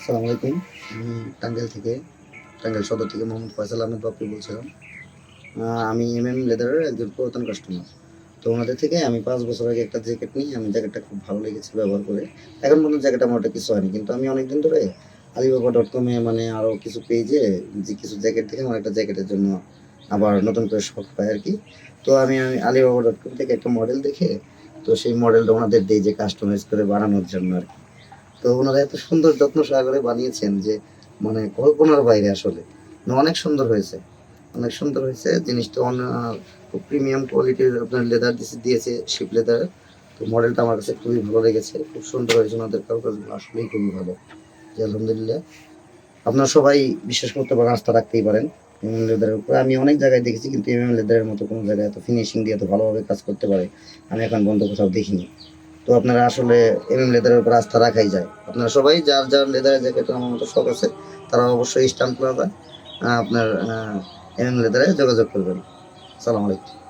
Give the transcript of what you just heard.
আসসালামু আলাইকুম। আমি টাঙ্গাইল সদর থেকে মোহাম্মদ ফয়সাল আহমেদ বাপ্পি বলছিলাম। আমি লেদারের একজন পুরাতন কাস্টমার। তো ওনাদের থেকে আমি ৫ বছর আগে একটা জ্যাকেট নিই। আমি জ্যাকেটটা খুব ভালো লেগেছে ব্যবহার করে। এখন পর্যন্ত জ্যাকেট আমার ওটা কিছু হয়নি। কিন্তু আমি অনেকদিন ধরে alibaba.com মানে আরও কিছু পেজে যে কিছু জ্যাকেট দেখে আমার একটা জ্যাকেটের জন্য আবার নতুন করে শখ পাই আরকি। তো আমি alibaba.com থেকে একটা মডেল দেখে তো সেই মডেলটা ওনাদের দেই যে কাস্টমাইজ করে বানানোর জন্য আরকি। তো ওনারা এত সুন্দর যত্ন সহকারে বানিয়েছেন যে মানে কল্পনার বাইরে আসলে। অনেক সুন্দর হয়েছে। অনেক সুন্দর হয়েছে। জিনিসটা খুব প্রিমিয়াম কোয়ালিটির আপনার লেদার দিয়েছে শিপ লেদারের। তো মডেলটা আমার কাছে খুবই ভালো লেগেছে। খুব সুন্দর হয়েছে ওনাদের কারুকাজগুলো আসলেই খুবই ভালো। জি আলহামদুলিল্লাহ। আপনারা সবাই বিশ্বাস করতে পারেন, আস্থা রাখতেই পারেন লেদারের উপরে। আমি অনেক জায়গায় দেখেছি কিন্তু লেদারের মতো কোনো জায়গায় এত ফিনিশিং দিয়ে এত ভালোভাবে কাজ করতে পারে আমি এখন পর্যন্ত কোথাও দেখিনি। তো আপনারা আসলে লেদারের উপর আস্থা রাখাই যায়। আপনারা সবাই যার লেদারের জ্যাকেটের আমার মতো শখ আছে তারা অবশ্যই স্টাম্প প্লাজা আপনার লেদারে যোগাযোগ করবেন। আসসালামু আলাইকুম।